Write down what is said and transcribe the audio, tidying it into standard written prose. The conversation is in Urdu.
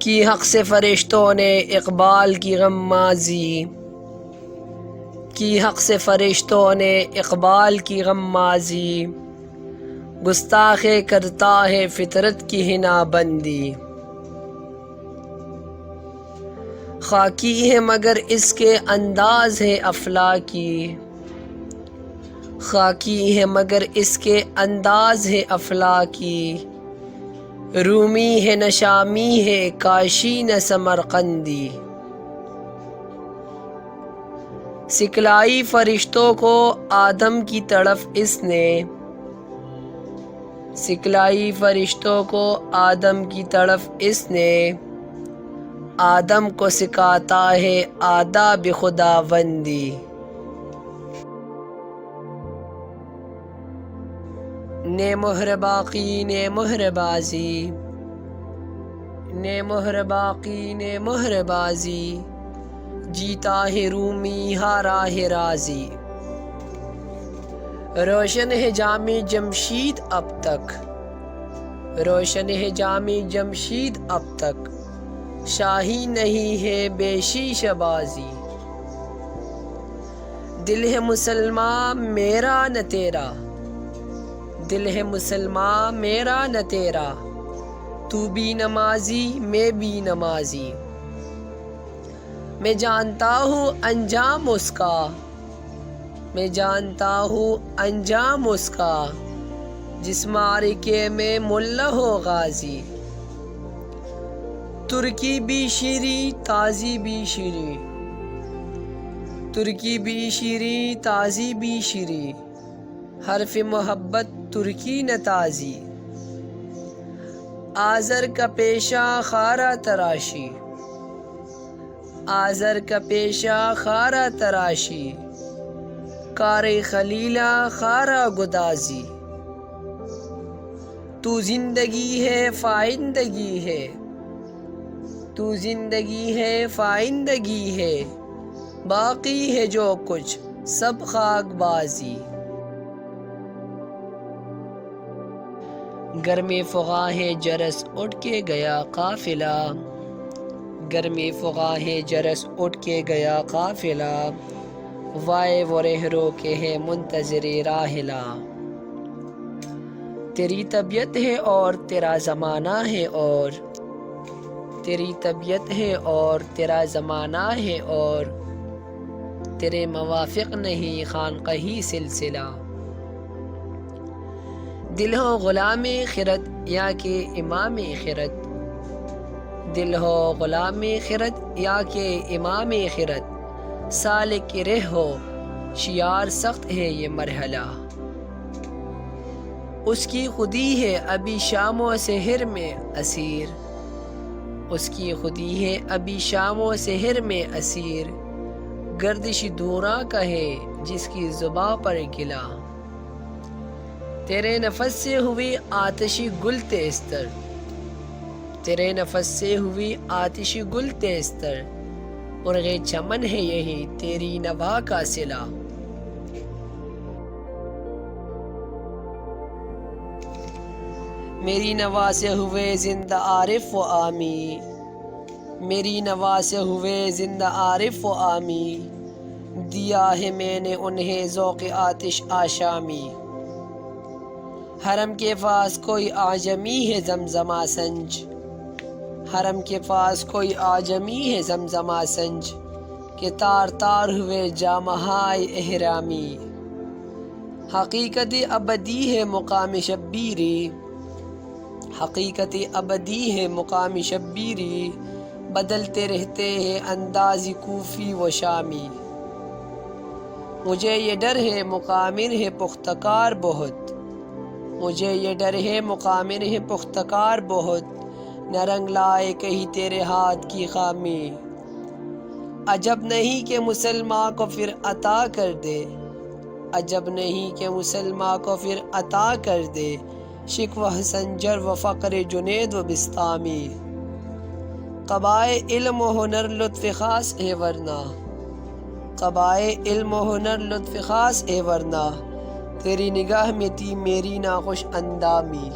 کی حق سے فرشتوں نے اقبال کی غمازی، کی حق سے فرشتوں نے اقبال کی غمازی، گستاخے کرتا ہے فطرت کی حنا بندی۔ خاکی ہے مگر اس کے انداز ہے افلاکی، خاکی ہے مگر اس کے انداز ہے افلاکی، رومی ہے نہ شامی ہے کاشی نہ سمرقندی۔ سکلائی فرشتوں کو آدم کی طرف اس نے، سکلائی فرشتوں کو آدم کی طرف اس نے، آدم کو سکھاتا ہے آداب خداوندی۔ نے مہر باقی نے مہر بازی، نے مہر باقی نے مہر بازی، جیتا ہے رومی ہارا ہے رازی۔ روشن ہے جام جمشید اب تک، روشن ہے جام جمشید اب تک، شاہی نہیں ہے بے شیشہ بازی۔ دل ہے مسلمان میرا نہ تیرا، دل ہے مسلمان میرا نہ تیرا، تو بھی نمازی میں بھی نمازی۔ میں جانتا ہوں انجام اس کا، میں جانتا ہوں انجام اس کا، جس معرکے میں ملا ہو غازی۔ ترکی بھی شیریں تازی بھی شیریں، ترکی بھی شیریں تازی بھی شیریں، حرف محبت ترکی نہ تازی۔ آذر کا پیشہ خارا تراشی، آذر کا پیشہ خارا تراشی، کار خلیلہ خارا گدازی۔ تو زندگی ہے فائندگی ہے، تو زندگی ہے فائندگی ہے، باقی ہے جو کچھ سب خاک بازی۔ گرم فغاں جرس اٹھ کے گیا قافلہ، گرم فغاں جرس اٹھ کے گیا قافلہ، وائے وہ رہرو کے ہے منتظر راحلہ۔ تیری طبیعت ہے اور تیرا زمانہ ہے اور، تیری طبیعت ہے اور تیرا زمانہ ہے اور، تیرے موافق نہیں خانقہی سلسلہ۔ دل ہو غلام خرد یا کہ امام خرد، دل ہو غلام خرد یا کہ امام خرد، سالک رہ ہو شیار سخت ہے یہ مرحلہ۔ اس کی خودی ہے ابھی شام و سحر میں اسیر، اس کی خودی ہے ابھی شام و سحر میں اسیر، گردش دوراں کا ہے جس کی زباں پر گلا۔ تیرے نفس سے ہوئی آتشی گل تیز تر، تیرے نفس سے ہوئی آتشی گل تیز تر، مرغ چمن ہے یہی تیری نوا کا صلہ۔ میری نوا سے ہوئے زندہ عارف و عامی، میری نوا سے ہوئے زندہ عارف و عامی، دیا ہے میں نے انہیں ذوق آتش آشامی۔ حرم کے پاس کوئی اعجمی ہے زمزمہ سنج، حرم کے پاس کوئی اعجمی ہے زمزمہ سنج، کہ تار تار ہوئے جامہائے احرامی۔ حقیقت ابدی ہے مقام شبیری، حقیقت ابدی ہے مقام شبیری، بدلتے رہتے ہیں انداز کوفی و شامی۔ مجھے یہ ڈر ہے مقامر ہے پختہ کار بہت، مجھے یہ ڈر ہے مقامر ہے پختہ کار بہت، نہ رنگ لائے کہیں تیرے ہاتھ کی خامی۔ عجب نہیں کہ مسلماں کو پھر عطا کر دے، عجب نہیں کہ مسلماں کو پھر عطا کر دے، شکوہ سنجر و فقر جنید و بسطامی۔ قبائے علم و ہنر لطف خاص ہے ورنہ، قبائے علم و ہنر لطف خاص ہے ورنہ، تیری نگاہ میں تھی میری ناخوش اندامی۔